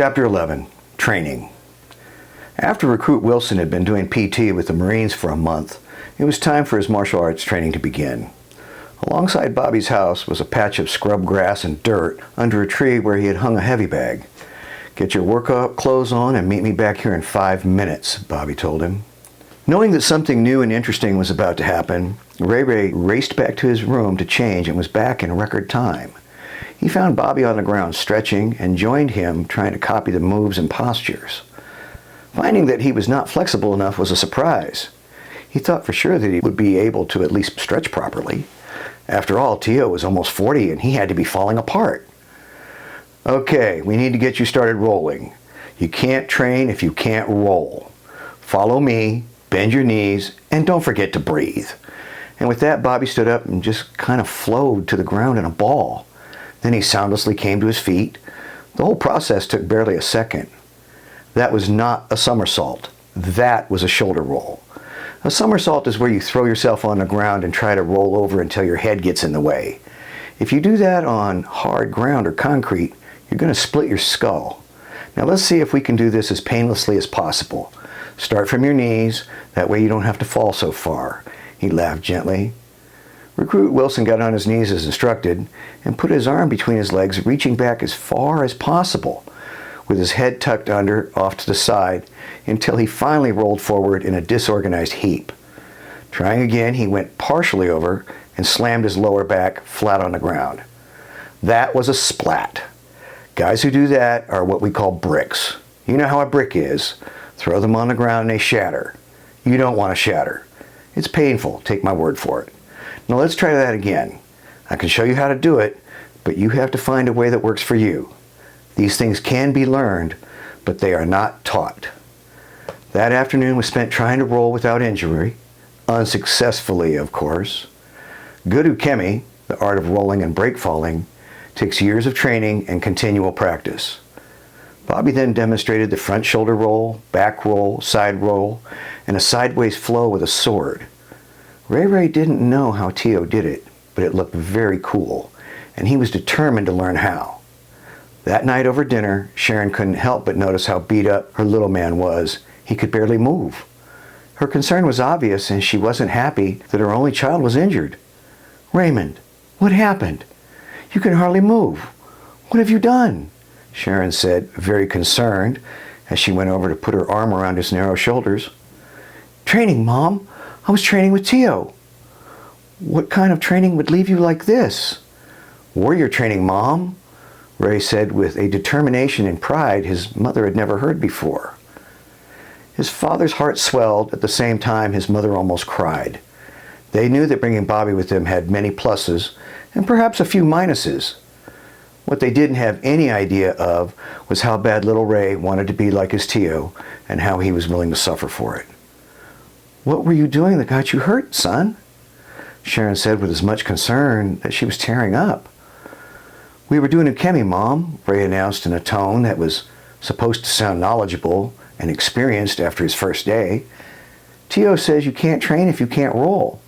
Chapter 11, Training. After Recruit Wilson had been doing PT with the Marines for a month, it was time for his martial arts training to begin. Alongside Bobby's house was a patch of scrub grass and dirt under a tree where he had hung a heavy bag. "Get your workout clothes on and meet me back here in 5 minutes, Bobby told him. Knowing that something new and interesting was about to happen, Ray raced back to his room to change and was back in record time. He found Bobby on the ground stretching and joined him trying to copy the moves and postures. Finding that he was not flexible enough was a surprise. He thought for sure that he would be able to at least stretch properly. After all, Tio was almost 40 and he had to be falling apart. "Okay, we need to get you started rolling. You can't train if you can't roll. Follow me, bend your knees, and don't forget to breathe." And with that, Bobby stood up and just kind of flowed to the ground in a ball. Then he soundlessly came to his feet. The whole process took barely a second. That was not a somersault. That was a shoulder roll. A somersault is where you throw yourself on the ground and try to roll over until your head gets in the way. If you do that on hard ground or concrete, you're going to split your skull. Now let's see if we can do this as painlessly as possible. Start from your knees, that way you don't have to fall so far. He laughed gently. Recruit Wilson got on his knees as instructed and put his arm between his legs, reaching back as far as possible, with his head tucked under off to the side until he finally rolled forward in a disorganized heap. Trying again, he went partially over and slammed his lower back flat on the ground. That was a splat. Guys who do that are what we call bricks. You know how a brick is. Throw them on the ground and they shatter. You don't want to shatter. It's painful, take my word for it. Now let's try that again. I can show you how to do it, but you have to find a way that works for you. These things can be learned, but they are not taught. That afternoon was spent trying to roll without injury, unsuccessfully, of course. Good ukemi, the art of rolling and break falling, takes years of training and continual practice. Bobby then demonstrated the front shoulder roll, back roll, side roll, and a sideways flow with a sword. Ray didn't know how Tio did it, but it looked very cool, and he was determined to learn how. That night over dinner, Sharon couldn't help but notice how beat up her little man was. He could barely move. Her concern was obvious, and she wasn't happy that her only child was injured. "Raymond, what happened? You can hardly move. What have you done?" Sharon said, very concerned, as she went over to put her arm around his narrow shoulders. "Training, Mom. I was training with Tio." "What kind of training would leave you like this?" "Warrior training, Mom," Ray said with a determination and pride his mother had never heard before. His father's heart swelled. At the same time, his mother almost cried. They knew that bringing Bobby with them had many pluses and perhaps a few minuses. What they didn't have any idea of was how bad little Ray wanted to be like his Tio and how he was willing to suffer for it. "What were you doing that got you hurt, son?" Sharon said with as much concern that she was tearing up. "We were doing ukemi, Mom," Ray announced in a tone that was supposed to sound knowledgeable and experienced after his first day. "Tio says you can't train if you can't roll.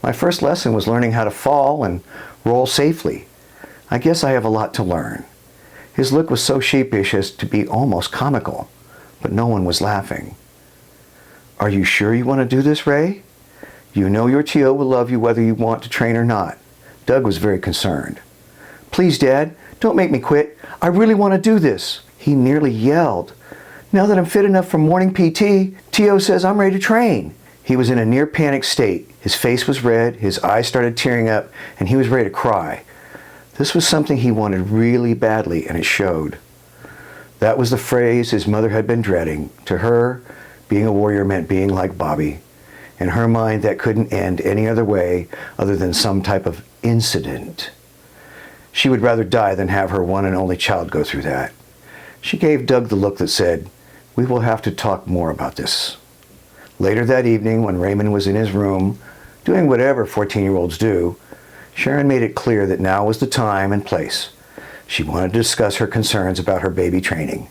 My first lesson was learning how to fall and roll safely. I guess I have a lot to learn." His look was so sheepish as to be almost comical, but no one was laughing. "Are you sure you want to do this, Ray? You know your Tio will love you whether you want to train or not." Doug was very concerned. "Please, Dad, don't make me quit. I really want to do this," he nearly yelled. "Now that I'm fit enough for morning PT, Tio says I'm ready to train." He was in a near panic state. His face was red, his eyes started tearing up, and he was ready to cry. This was something he wanted really badly, and it showed. That was the phrase his mother had been dreading. To her, being a warrior meant being like Bobby. In her mind, that couldn't end any other way other than some type of incident. She would rather die than have her one and only child go through that. She gave Doug the look that said, "We will have to talk more about this." Later that evening, when Raymond was in his room, doing whatever 14-year-olds do, Sharon made it clear that now was the time and place. She wanted to discuss her concerns about her baby training.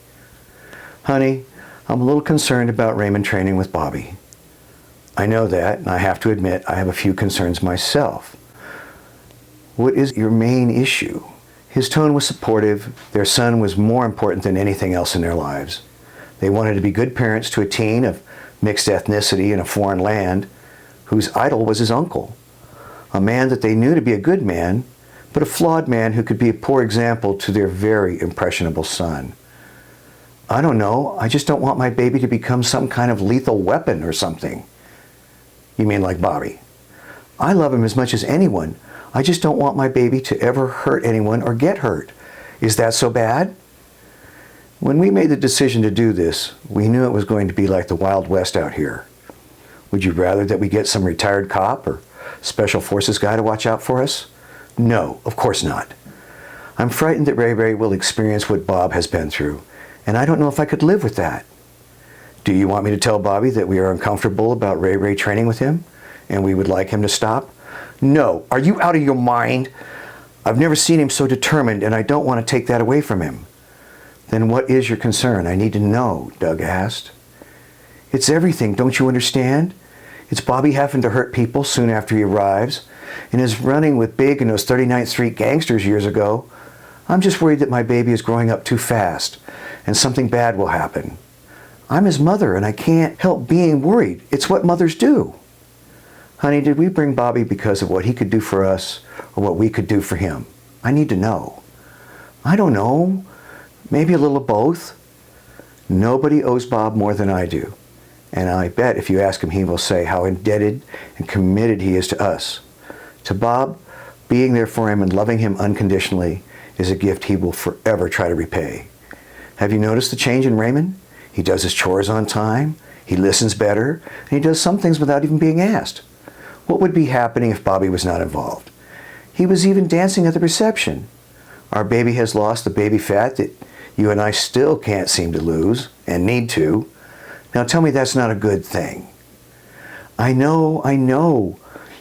"Honey, I'm a little concerned about Raymond training with Bobby." "I know that, and I have to admit I have a few concerns myself." "What is your main issue?" His tone was supportive. Their son was more important than anything else in their lives. They wanted to be good parents to a teen of mixed ethnicity in a foreign land whose idol was his uncle, a man that they knew to be a good man, but a flawed man who could be a poor example to their very impressionable son. I don't know, I just don't want my baby to become some kind of lethal weapon or something. You mean like Bobby? I love him as much as anyone. I just don't want my baby to ever hurt anyone or get hurt. Is that so bad? When we made the decision to do this, we knew it was going to be like the Wild West out here. Would you rather that we get some retired cop or special forces guy to watch out for us? No, of course not. I'm frightened that Ray Ray will experience what Bob has been through, and I don't know if I could live with that. Do you want me to tell Bobby that we are uncomfortable about Ray Ray training with him, and we would like him to stop? No, are you out of your mind? I've never seen him so determined, and I don't want to take that away from him. Then what is your concern? I need to know, Doug asked. It's everything, don't you understand? It's Bobby having to hurt people soon after he arrives, and his running with Big and those 39th Street gangsters years ago. I'm just worried that my baby is growing up too fast, and something bad will happen. I'm his mother, and I can't help being worried. It's what mothers do. Honey, did we bring Bobby because of what he could do for us or what we could do for him? I need to know. I don't know. Maybe a little of both. Nobody owes Bob more than I do. And I bet if you ask him, he will say how indebted and committed he is to us. To Bob, being there for him and loving him unconditionally is a gift he will forever try to repay. Have you noticed the change in Raymond? He does his chores on time, he listens better, and he does some things without even being asked. What would be happening if Bobby was not involved? He was even dancing at the reception. Our baby has lost the baby fat that you and I still can't seem to lose, and need to. Now tell me that's not a good thing. I know.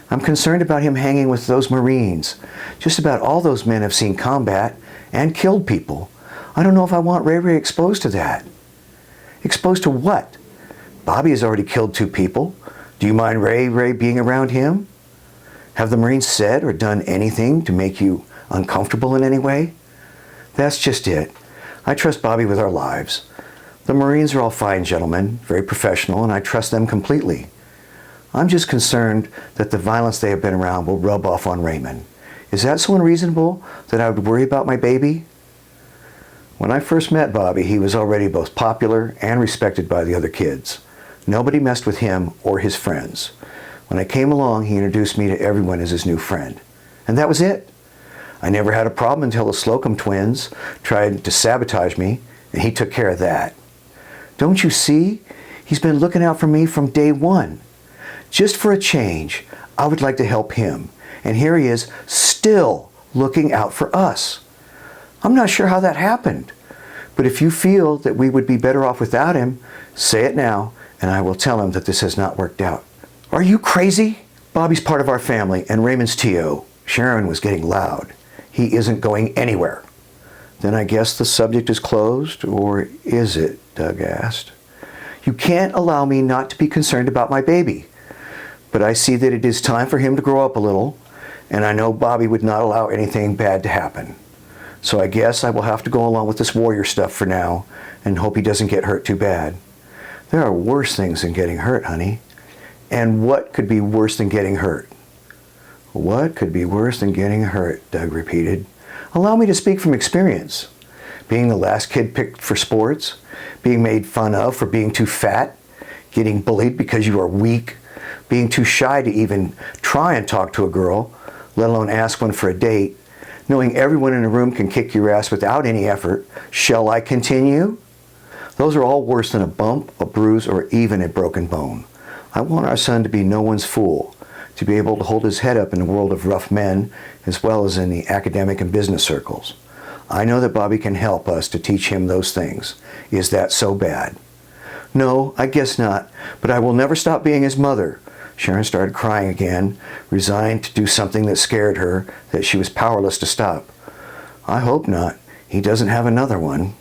I'm concerned about him hanging with those Marines. Just about all those men have seen combat and killed people. I don't know if I want Ray Ray exposed to that. Exposed to what? Bobby has already killed 2 people. Do you mind Ray Ray being around him? Have the Marines said or done anything to make you uncomfortable in any way? That's just it. I trust Bobby with our lives. The Marines are all fine gentlemen, very professional, and I trust them completely. I'm just concerned that the violence they have been around will rub off on Raymond. Is that so unreasonable that I would worry about my baby? When I first met Bobby, he was already both popular and respected by the other kids. Nobody messed with him or his friends. When I came along, he introduced me to everyone as his new friend. And that was it. I never had a problem until the Slocum twins tried to sabotage me, and he took care of that. Don't you see? He's been looking out for me from day one. Just for a change, I would like to help him. And here he is, still looking out for us. I'm not sure how that happened. But if you feel that we would be better off without him, say it now, and I will tell him that this has not worked out. Are you crazy? Bobby's part of our family, and Raymond's T.O. Sharon was getting loud. He isn't going anywhere. Then I guess the subject is closed, or is it? Doug asked. You can't allow me not to be concerned about my baby. But I see that it is time for him to grow up a little, and I know Bobby would not allow anything bad to happen. So I guess I will have to go along with this warrior stuff for now, and hope he doesn't get hurt too bad. There are worse things than getting hurt, honey. And what could be worse than getting hurt? What could be worse than getting hurt? Doug repeated. Allow me to speak from experience. Being the last kid picked for sports, being made fun of for being too fat, getting bullied because you are weak, being too shy to even try and talk to a girl, let alone ask one for a date, knowing everyone in a room can kick your ass without any effort. Shall I continue? Those are all worse than a bump, a bruise, or even a broken bone. I want our son to be no one's fool, to be able to hold his head up in the world of rough men, as well as in the academic and business circles. I know that Bobby can help us to teach him those things. Is that so bad? No, I guess not, but I will never stop being his mother. Sharon started crying again, resigned to do something that scared her, that she was powerless to stop. I hope not. He doesn't have another one.